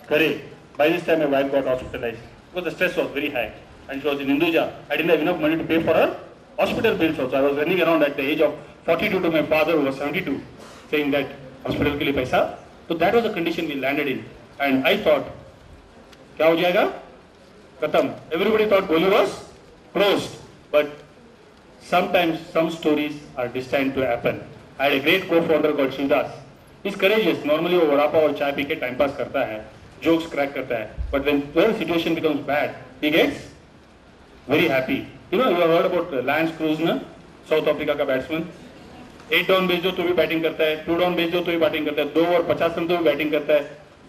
Kare. By this time, my wife got hospitalized because the stress was very high, and she was in Hinduja. I didn't have enough money to pay for her hospital bills also. I was running around at the age of 42 to my father, who was 72, saying that hospital ke liye paisa. So that was the condition we landed in, and I thought, kya ho jayega? Khatam. Everybody thought Goli was closed, but sometimes some stories are destined to happen. I had a great co-founder called Shivdas. He's courageous. Normally वो वड़ा पाव और चाय P के time pass करता है, jokes crack करता है. But when the situation becomes bad, he gets very happy. You know, you have heard about Lance Cruz, ना? South Africa का batsman. 8 डाउन भेज दो तो भी बैटिंग करता है, 2 डाउन भेज दो तो भी बैटिंग करता है, 2 और 50 रन तो भी बैटिंग करता है,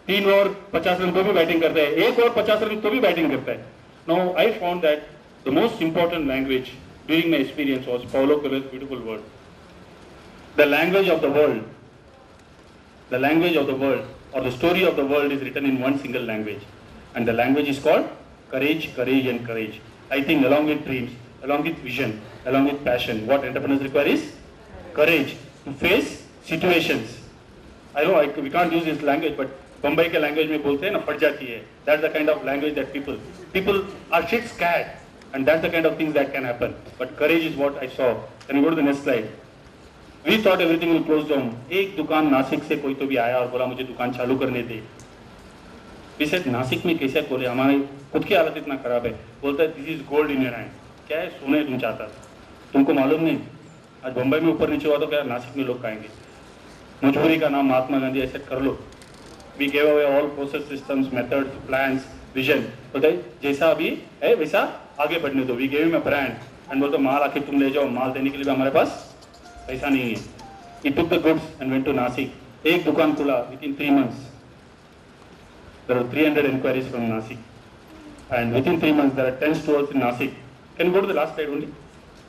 3 और 50 रन तो भी बैटिंग करता है, 1 और 50 रन तो भी बैटिंग करता है. Now I found that the most important language during my experience was Paulo Coelho's beautiful word. The language of the world, or the story of the world is written in one single language, and the language is called courage, courage, and courage. I think along with dreams, along with vision, along with passion, what entrepreneurs require is courage to face situations. I know we can't use this language, but Bombay के language में बोलते हैं ना फट जाती है. That's the kind of language that people are shit scared, and that's the kind of things that can happen. But courage is what I saw. Can you go to the next slide? We thought everything will close down. एक दुकान नासिक से कोई तो भी आया और बोला मुझे दुकान चालू करने दे. We said नासिक में कैसे खोले, हमारे खुद की हालत इतना खराब है. बोलता है this is gold in your hand. क्या है, सोने तुम चाहता था, तुमको मालूम नहीं. आज बम्बई में ऊपर नीचे हुआ तो क्या नासिक में लोग खाएंगे. मजबूरी का नाम महात्मा गांधी, ऐसे कर लो. We gave away all process systems, methods, plans, vision. बोलता है जैसा अभी है वैसा आगे बढ़ने दो. We gave him a brand and बोलता माल आके तुम ले जाओ, माल देने के लिए भी हमारे पास पैसा नहीं है. He took the goods and went to Nasik. एक दुकान खुला within 3 months. There were 300 inquiries from Nasik, and within 3 months there are 10 stores in Nasik. Can you go to the last slide only?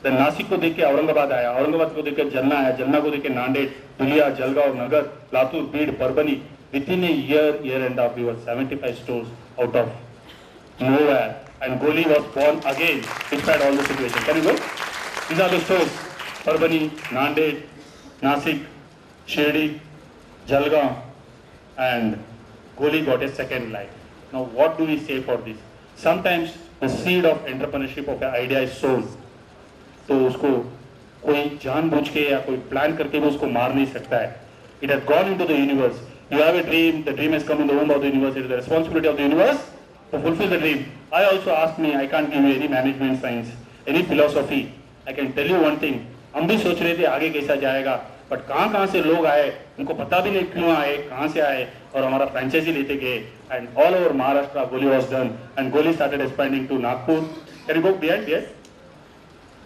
The Nasik को देख के औरंगाबाद आया, औरंगाबाद को देख के जलना आया, जलना को देख के नांदेड़, धुलिया, जलगांव, नगर, Latur, Bir, Parbhani. Within a year and a half, we were 75 stores out of nowhere, and Goli was born again despite all the situation. Can you go? These are the stores: Parbhani, Nanded, Nasik, Shirdi, Jalgaon, and Goli got a second life. Now, what do we say for this? Sometimes the seed of entrepreneurship of an idea is sown. तो उसको कोई जानबूझ के या कोई plan करके भी उसको मार नहीं सकता है. It has gone into the universe. You have a dream, the dream has come in the womb of the universe. It is the responsibility of the universe to fulfill the dream. I also asked me, I can't give you any management science, any philosophy. I can tell you one thing. हम भी सोच रहे थे आगे कैसा जाएगा, but कहाँ से लोग आए, उनको पता भी नहीं क्यों आए, कहाँ से आए, और हमारा फ्रेंचाइजी लेते गए. And all over Maharashtra, Goli was done, and Goli started expanding to Nagpur. Can you go behind? Yes,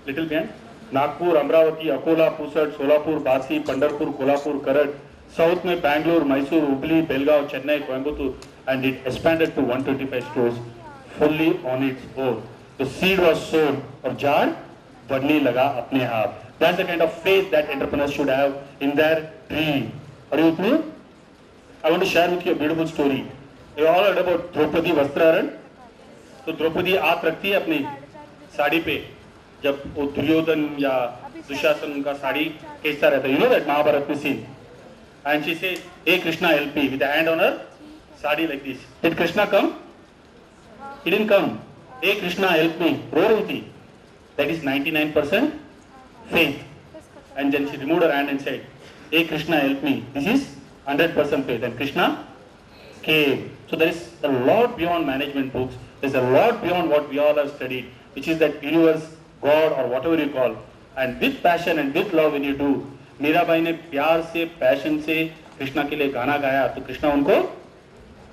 little behind. Nagpur, Amravati, Akola, Pusat, Solapur, Basi, Pandharpur, Kolhapur, Karad. South में Bangalore, Mysore, Hubli, Belgaum, Chennai, Coimbatore, and it expanded to 125 stores fully on its own. The seed was sown और झाड़ बढ़ने लगा अपने आप. That's the kind of faith that entrepreneurs should have in their dream. Are you with me? I want to share with you a beautiful story. You all heard about Draupadi वस्त्राहरण. तो द्रौपदी हाथ रखती है अपनी साड़ी पे जब वो दुर्योधन या दुशासन उनका साड़ी खींचता रहता है. You know that महाभारत में scene. And she says, "Hey Krishna, help me," with a hand on her sari like this. Did Krishna come? He didn't come. "Hey Krishna, help me," ro rahi thi. That is 99% faith. And then she removed her hand and said, "Hey Krishna, help me." This is 100% faith. And Krishna came. So there is a lot beyond management books. There is a lot beyond what we all have studied, which is that universe, God, or whatever you call. And with passion and with love when you do. Mirabai ने प्यार से passion से कृष्णा के लिए गाना गाया तो कृष्णा उनको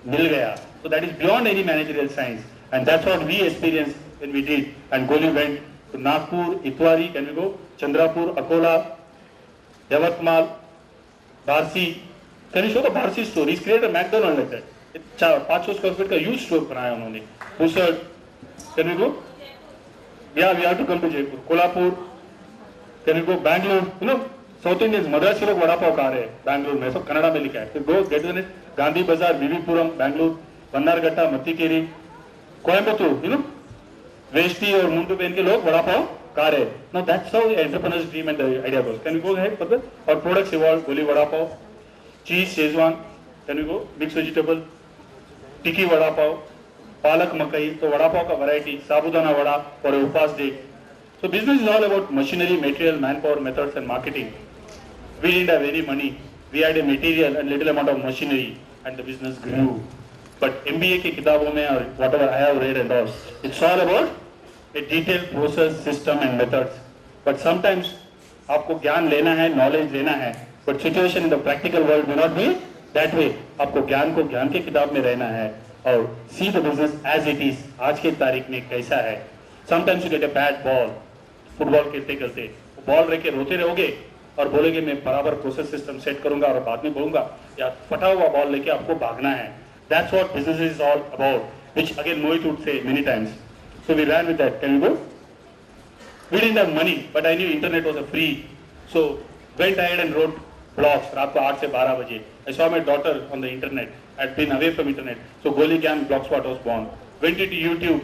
मिल गया. So that is beyond any managerial science, and that's what we experienced when we did. And Goli went to Nagpur, Itwari, can we go? Chandrapur, Akola, Yavatmal, Barsi. Can you show the Barsi store? He's created a McDonald's like that. 500 square feet का huge store बनाया उन्होंने. Pusat, can we go? Yeah, we have to come to Jaipur. Kolhapur, can we go? Bangalore, you know. South Indians Madrasi लोग वड़ा पाव खा रहे हैं बैंगलोर में, सब कन्नड़ा में लिखा है. फिर गो gate it. Gandhi Bazaar, VV Puram, Bangalore, Bannerghatta, Mattancherry, Coimbatore, you know, veshti और मुंडू पहन के लोग वड़ा पाव खा रहे हैं. Now that's how entrepreneurs dream and the idea goes. Can you go ahead further? और प्रोडक्ट्स इवॉल्व. गोली वड़ा पाव, चीज Schezwan, can you go? Mix vegetable, tikki vada pav, palak makai, so vada pav ka variety, sabudana vada for a upas day. So business is all about machinery, material, manpower, methods and marketing. We didn't have any money. We had a material and little amount of machinery and the business grew. But MBA ki kitabon mein or whatever I have read and all, it's all about a detailed process, system and methods. But sometimes आपको ज्ञान लेना है, knowledge लेना है, but situation in the practical world may not be that way. आपको ज्ञान को ज्ञान के किताब में रहना है और see the business as it is. आज के तारीख में कैसा है? Sometimes you get a bad ball. Football खेलते खेलते बॉल रह के रोते रहोगे और बोलेगे मैं बराबर प्रोसेस सिस्टम सेट करूंगा और बाद में बोलूंगा या फटा हुआ बॉल लेके आपको भागना है. That's what business is all about, which again Mohit would say many times. So we ran with that. Can you go? We didn't have money, but I knew internet was a free. So went ahead and wrote blogs. रात को 8 से 12 बजे. I saw my daughter on the internet. I'd been away from internet. So Goli Gang Blogspot was born. Went into YouTube.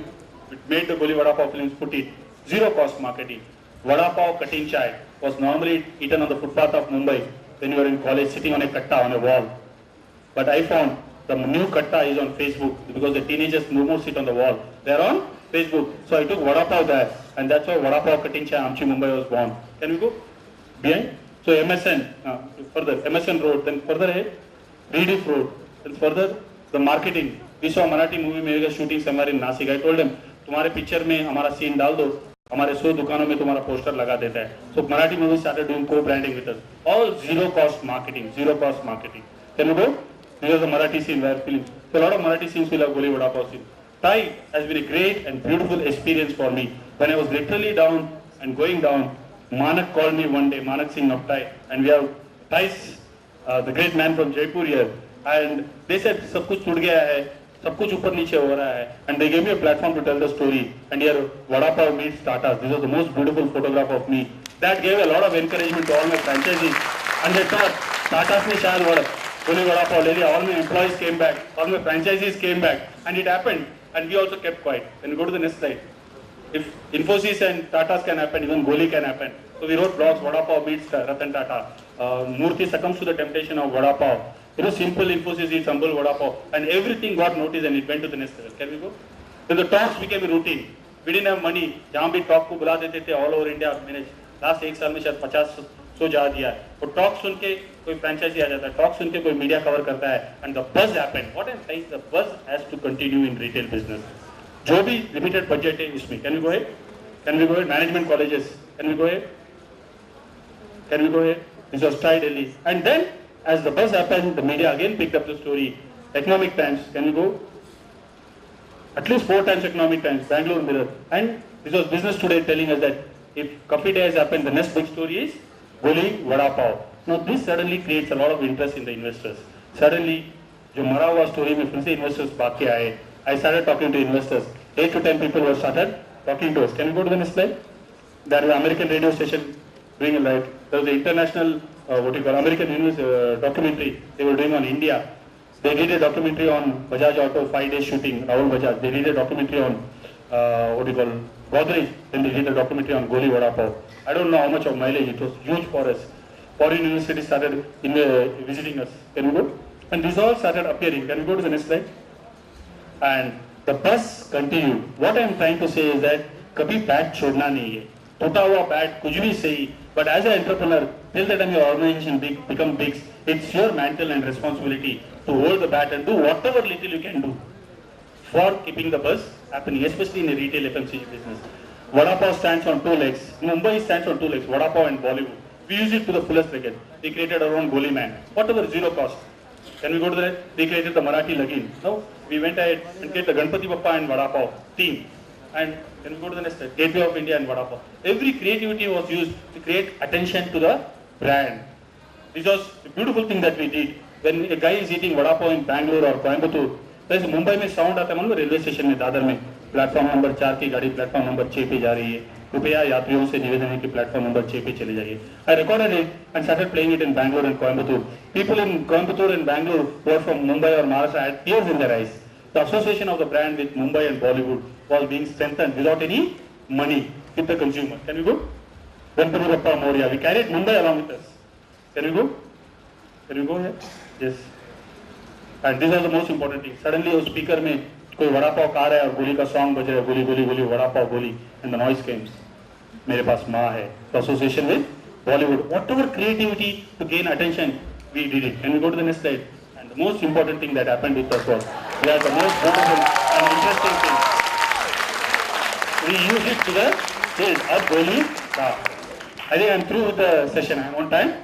Made the Goli Vada Pav films. Put it. Zero cost marketing. Vada Pav cutting chai was normally eaten on the footpath of Mumbai when you were in college, sitting on a katta on a wall. But I found the new katta is on Facebook because the teenagers no more sit on the wall. They're on Facebook. So I took Vada Pav there, and that's why Vada Pav cutting chai Amchi Mumbai was born. Can we go behind? So MSN, further MSN road, then further Rediff road, then further the marketing. We saw Marathi movie मेरे shooting somewhere in Nasik. I told them तुम्हारे picture में हमारा scene डाल दो, हमारे 100 दुकानों में तुम्हारा पोस्टर लगा देता है. So Marathi movie started doing co-branding with us. All zero cost marketing, zero cost marketing. Can you go? This is the Marathi scene where film. So a lot of Marathi scenes will have Goli Vada Pav scene. Thai has been a great and beautiful experience for me. When I was literally down and going down, Manak called me one day, Manak Singh of Thai, and we have Thais, the great man from Jaipur here, and they said सब कुछ टूट गया है, सब कुछ ऊपर नीचे हो रहा है, and they gave me a platform to tell the story. And here Vada Pav meets Tatas. This was the most beautiful photograph of me. That gave a lot of encouragement to all my franchisees, and they thought Tatas ने शायद Goli Vada Pav ले लिया. All my employees came back, all my franchisees came back, and it happened. And we also kept quiet. Can you go to the next slide? If Infosys and Tatas can happen, even Goli can happen. So we wrote blogs, Vada Pav meets Ratan Tata. Murthy succumbs to the temptation of Vada Pav. You know, simple Infosys eats humble Vada Pav. And everything got noticed and it went to the next level. Can we go? Then the talks became a routine. We didn't have money. जहाँ भी talk को बुला देते थे all over India. मैंने last एक साल में शायद 50 जा दिया है. वो talk सुन के कोई franchise आ जाता है. Talk सुन के कोई media cover करता है. And the buzz happened. What I'm saying, the buzz has to continue in retail business. जो भी limited budget है इसमें. Can we go ahead? Can we go ahead? Management colleges. Can we go ahead? Can we go ahead? This was Tri Delhi. And then, as the buzz happened, the media again picked up the story. Economic Times. Can we go? At least 4 times Economic Times. Bangalore Mirror. And this was Business Today telling us that if Coffee Day has happened, the next big story is Goli Vada Pav. Now this suddenly creates a lot of interest in the investors. Suddenly, जो मरा हुआ story में फिर से investors भाग के आए. I started talking to investors. 8 to 10 people were started talking to us. Can we go to the next slide? There was an American radio station doing a live. There was the international, American news documentary they were doing on India. They did a documentary on Bajaj Auto, 5-day shooting, Rahul Bajaj. They did a documentary on, Godrej. Then they did a documentary on Goli Vada Pav. I don't know how much of mileage, it was huge for us. Foreign universities started visiting us. Can we go? And these all started appearing. Can we go to the next slide? And the buzz continued. What I am trying to say is that कभी bat छोड़ना नहीं है. टूटा हुआ bat कुछ भी सही. But as an entrepreneur, till the time your organization become big, it's your mantle and responsibility to hold the bat and do whatever little you can do for keeping the buzz happening, especially in a retail FMCG business. Vada Pav stands on 2 legs. Mumbai stands on 2 legs. Vada Pav and Bollywood. We use it to the fullest extent. We created our own Goli Man. Whatever, zero cost. Can we go to that? We created the Marathi Lagin. No, we went ahead and created the Ganpati Bappa and Vada Pav team. And can we go to the next slide? Gateway of India and Vada Pav. Every creativity was used to create attention to the brand. This was a beautiful thing that we did. When a guy is eating Vada Pav in Bangalore or Coimbatore, there is Mumbai में sound आता है मालूम railway station में दादर में platform number 4 की गाड़ी platform number 6 पे जा रही है. कृपया यात्रियों से निवेदन है कि प्लेटफॉर्म नंबर 6 पे चले जाइए. I recorded it and started playing it in Bangalore and Coimbatore. People in Coimbatore and Bangalore who are from Mumbai or Maharashtra had tears in their eyes. The association of the brand with Mumbai and Bollywood was being strengthened without any money with the consumer. Can we go? Ganpati Bappa Moria. We carried Mumbai along with us. Can we go? Can we go here? Yes. And these are the most important things. Suddenly उस speaker में कोई वड़ा पाव खा रहा है और गोली का song बज रहा है, गोली गोली गोली वड़ा पाव गोली, and the noise comes. मेरे पास माँ है. The association with Bollywood. Whatever creativity to gain attention, we did it. Can we go to the next slide? And the most important thing that happened with us was, we had the most wonderful and interesting thing. We used it to the sales of Goli. I think I'm through with the session. I'm on time.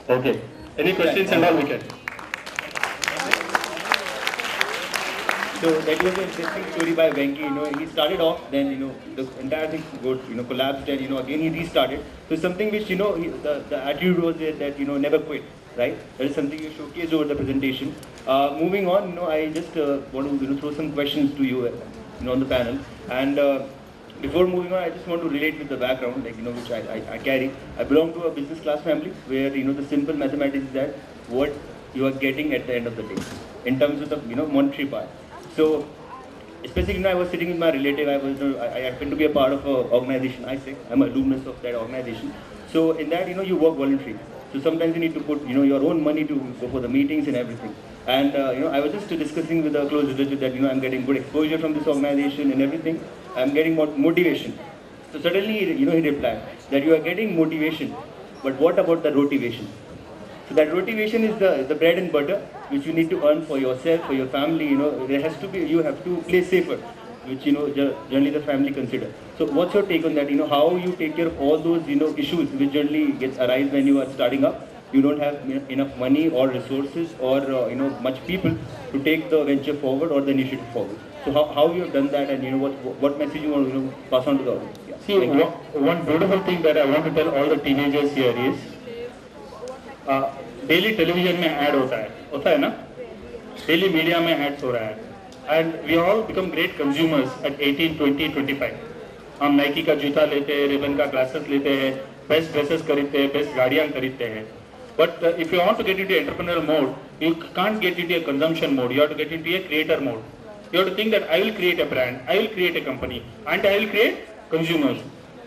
Okay. Any questions and all we can. So that was an interesting story by Venki. You know, he started off, then the entire thing got collapsed, and again he restarted. So something which the attitude was there that never quit, right? That is something you showcased over the presentation. Moving on, I just want to throw some questions to you, on the panel. And before moving on, I just want to relate with the background, which I carry. I belong to a business class family where the simple mathematics is that what you are getting at the end of the day, in terms of the monetary part. So, especially I was sitting with my relative. I happened to be a part of an organization. I'm an alumnus of that organization. So in that you work voluntarily. So sometimes you need to put your own money to go for the meetings and everything. And I was just discussing with a close relative that I'm getting good exposure from this organization and everything. I'm getting more motivation. So suddenly he replied that you are getting motivation, but what about the motivation? So that motivation is the bread and butter which you need to earn for yourself, for your family. There has to be, you have to play safer, which generally the family consider. So what's your take on that? How you take care of all those issues which generally gets arise when you are starting up. You don't have enough money or resources or much people to take the venture forward or the initiative forward. So how you have done that, and what message you want to pass on to the audience? Yeah. See, one beautiful thing that I want to tell all the teenagers here is, daily television में add होता है ना, daily media में ads हो रहा है, and we all become great consumers at 18, 20, 25. हम Nike का जूता लेते हैं, रिबन का ग्लासेस लेते हैं, बेस्ट ड्रेसेस खरीदते हैं, बेस्ट गाड़ियाँ खरीदते हैं. But if you want to get into entrepreneur mode, you can't get into a consumption mode. You have to get into a creator mode. You have to think that I will create a brand, I will create a company, and I will create consumers.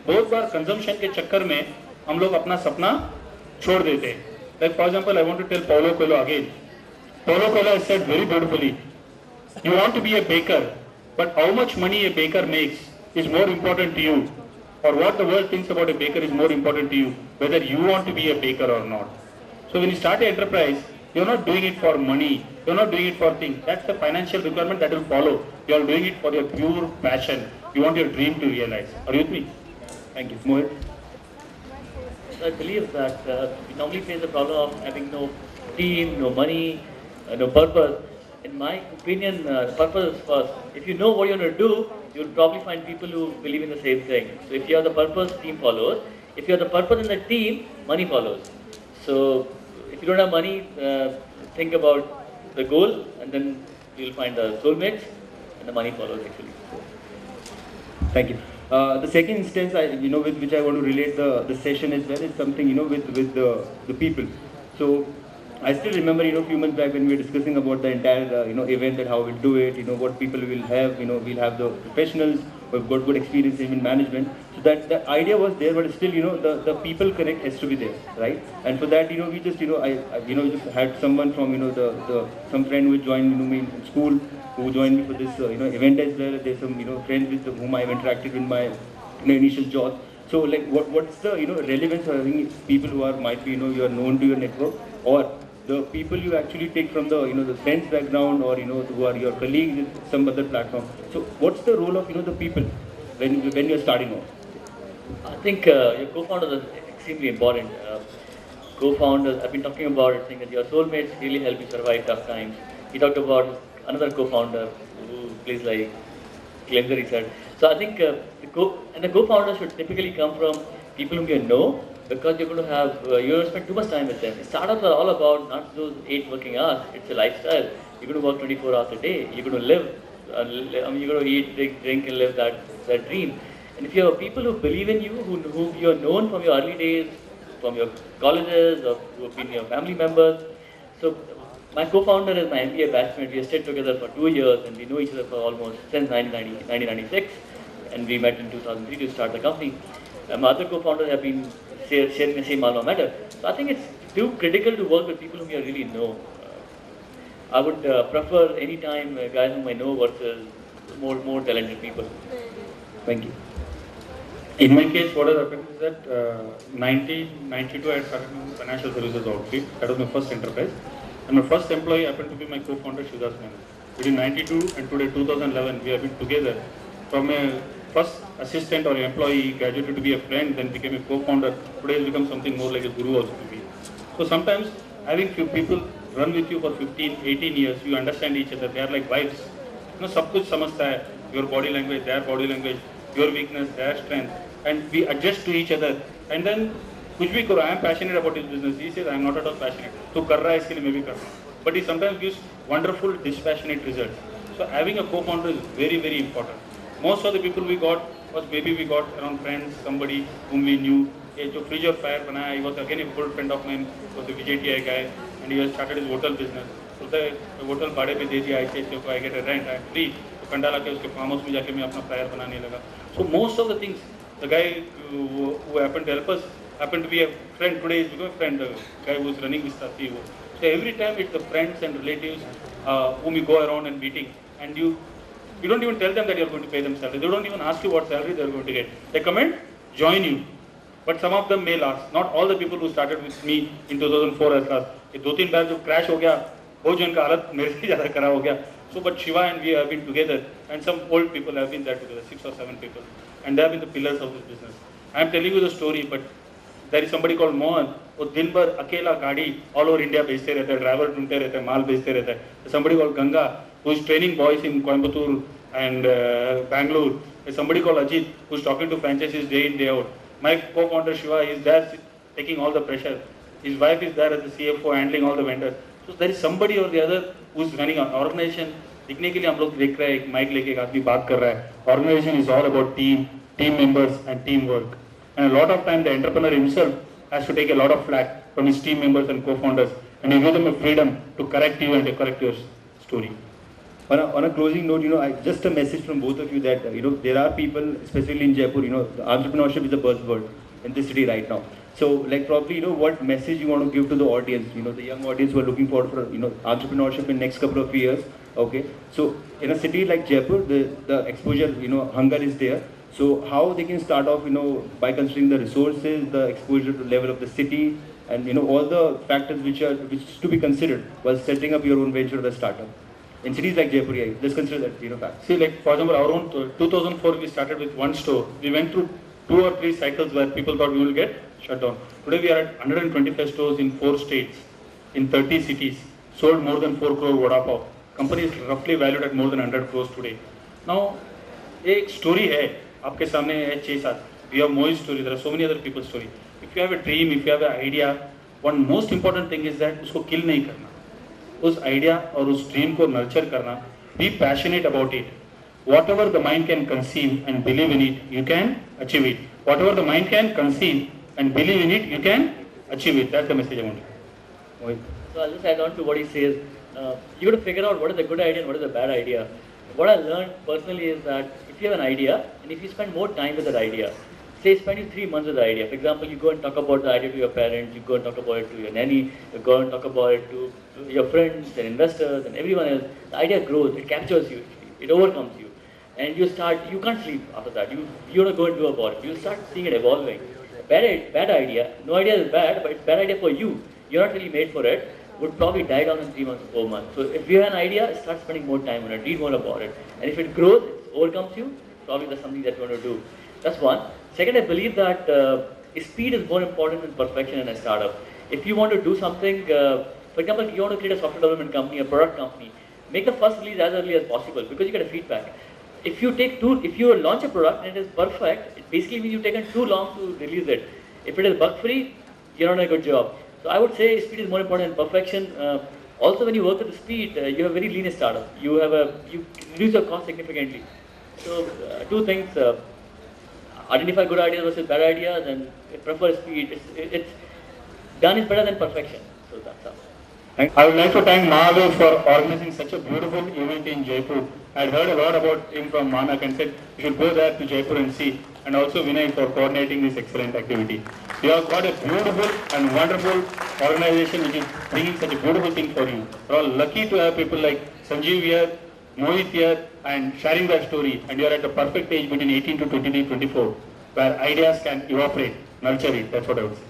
बहुत बार consumption के चक्कर में हम लोग अपना सपना छोड़ देते हैं. Like for example, I want to tell Paulo Coelho again. Paulo Coelho has said very beautifully, you want to be a baker, but how much money a baker makes is more important to you, or what the world thinks about a baker is more important to you, whether you want to be a baker or not. So when you start an enterprise, you're not doing it for money, you're not doing it for things. That's the financial requirement that will follow. You're doing it for your pure passion. You want your dream to realize. Are you with me? Thank you. Mohit? I believe that we normally face the problem of having no team, no money, no purpose. In my opinion, purpose is first. If you know what you're going to do, you'll probably find people who believe in the same thing. So if you have the purpose, team follows. If you have the purpose in the team, money follows. So if you don't have money, think about the goal, and then you'll find the soulmates, and the money follows actually. Thank you. The second instance, with which I want to relate the session as well, is something with the people. So I still remember a few months back when we were discussing about the entire event, that how we'll do it, what people will have. We'll have the professionals who've got good experience in management. So that the idea was there, but still the people connect has to be there, right? And for that we just I just had someone from some friend who joined me in school, who joined me for this event as well. There's some friends with whom I've interacted in my initial jobs. So like what's the relevance of having people who are might be you are known to your network, or the people you actually take from the the friends background, or who are your colleagues in some other platform. So what's the role of the people when you're starting off? I think your co-founders are extremely important. Co-founders, I've been talking about it, saying that your soulmates really help you survive tough times. He talked about another co-founder who plays like Glengar, he said. So I think the co-founders should typically come from people whom you know, because you're going to have, you're going to spend too much time with them. Startups are all about not those 8 working hours, it's a lifestyle. You're going to work 24 hours a day, you're going to live, you're going to eat, drink and live that dream. And if you have people who believe in you, who you're known from your early days, from your colleges, or who have been your family members. So my co-founder is my MBA batchmate. We have stayed together for 2 years, and we know each other for almost since 1996, and we met in 2003 to start the company. My other co-founders have been sharing the same alma mater. So I think it's too critical to work with people whom you really know. I would prefer any time guys whom I know versus more talented people. Thank you. In my case, what has happened is that 1992 I had started my financial services outfit. That was my first enterprise. And my first employee happened to be my co-founder Shivdas Menon. Between 92 and today 2011, we have been together. From a first assistant or employee, graduated to be a friend, then became a co-founder. Today has become something more like a guru also to me. So sometimes having few people run with you for 15, 18 years, you understand each other. They are like wives. You know, सब कुछ समझता है. Your body language, their body language, your weakness, their strength. And we adjust to each other. And then कुछ भी करो, I am passionate about his business. He says I am not at all passionate. तो कर रहा है इसके लिए मैं भी कर रहा हूँ. But he sometimes gives wonderful dispassionate results. So having a co-founder is very, very important. Most of the people we got was maybe we got around friends, somebody whom we knew. ये जो Fridge or Fire बनाया, he was again a good friend of mine, was a VJTI guy, and he has started his hotel business. So the hotel भाड़े पे दे दिया ICICI को, I get a rent, I am free. तो कंडा लाके उसके farm house में जाके मैं अपना फ्लायर बनाने लगा. So most of the things, the guy who happened to help us happened to be a friend. Today is become a friend. The guy who is running Vista CEO. So every time it's the friends and relatives whom you go around and meeting, and you don't even tell them that you're going to pay them salary. They don't even ask you what salary they're going to get. They come and join you. But some of them may last. Not all the people who started with me in 2004 has last. ये 2-3 बार जो crash हो गया, बहुत जन का हालत मेरे से ज़्यादा खराब हो गया. So but Shiva and we have been together, and some old people have been there together, 6 or 7 people, and they have been the pillars of this business. I am telling you the story, but there is somebody called Mohan. वो दिन भर अकेला गाड़ी all over India बेचते रहते हैं, driver ढूंढते रहते हैं, माल बेचते रहते हैं. Somebody called Ganga, who is training boys in Coimbatore and Bangalore. There's somebody called Ajit, who is talking to franchises day in day out. My co-founder Shiva is there taking all the pressure. His wife is there as the CFO handling all the vendors. So there is somebody or the other who is running an organization. दिखने के लिए हम लोग देख रहे हैं एक mic लेके एक आदमी बात कर रहा है. Organization is all about team members and teamwork. And a lot of time the entrepreneur himself has to take a lot of flack from his team members and co-founders, and you give them a freedom to correct you and to correct your story. On a closing note, just a message from both of you that, there are people, especially in Jaipur, entrepreneurship is a buzzword in this city right now. So, like probably, what message you want to give to the audience, the young audience who are looking forward for, entrepreneurship in next couple of years, okay? So, in a city like Jaipur, the exposure, hunger is there. So, how they can start off, by considering the resources, the exposure to level of the city, and, all the factors which to be considered while setting up your own venture or the startup. In cities like Jaipur, just consider that, fact. See, like for example, our own 2004 we started with one store. We went through 2 or 3 cycles where people thought we will get shut down. Today we are at 125 stores in 4 states, in 30 cities, sold more than 4 crore vada pav. Company is roughly valued at more than 100 crores today. Now, एक story है आपके सामने है 6-7. We have Mohi's story. There are so many other people's story. If you have a dream, if you have an idea, one most important thing is that उसको kill नहीं करना. उस idea और उस ड्रीम को नर्चर करना. Be passionate about it. What ever the mind can conceive and believe in it, you can achieve it. What ever the mind can conceive and believe in it, you can achieve it. That's the message I want. So I'll just add on to what he says. You got to figure out what is the good idea and what is the bad idea. What I learned personally is that if you have an idea and if you spend more time with that idea, say spending 3 months with the idea. For example, you go and talk about the idea to your parents, you go and talk about it to your nanny, you go and talk about it to your friends and investors and everyone else. The idea grows, it captures you, it overcomes you. And you can't sleep after that. You want to go and do about it. You start seeing it evolving. Bad idea, no idea is bad, but it's bad idea for you. You're not really made for it. Would probably die down in 3 months or 4 months. So if you have an idea, start spending more time on it, read more about it. And if it grows, it overcomes you, probably that's something that you want to do. That's one. Second, I believe that speed is more important than perfection in a startup. If you want to do something, for example, if you want to create a software development company, a product company, make the first release as early as possible because you get a feedback. If you launch a product and it is perfect, it basically means you've taken too long to release it. If it is bug-free, you're not doing a good job. So I would say speed is more important than perfection. Also, when you work at the speed, you have very lean startup. You reduce your cost significantly. So 2 things. Identify good ideas versus bad ideas and prefer speed. It's done is better than perfection. So that's how. I would like to thank Mahadev for organizing such a beautiful event in Jaipur. I had heard a lot about him from Manak and said you should go there to Jaipur and see. And also Vinay for coordinating this excellent activity. You have got a beautiful and wonderful organization which is bringing such a beautiful thing for you. We are all lucky to have people like Sanjeev here, Mohit here and sharing their story. And you are at the perfect age between 18 to 23, 24 where ideas can evaporate, nurture it. That's what I would say.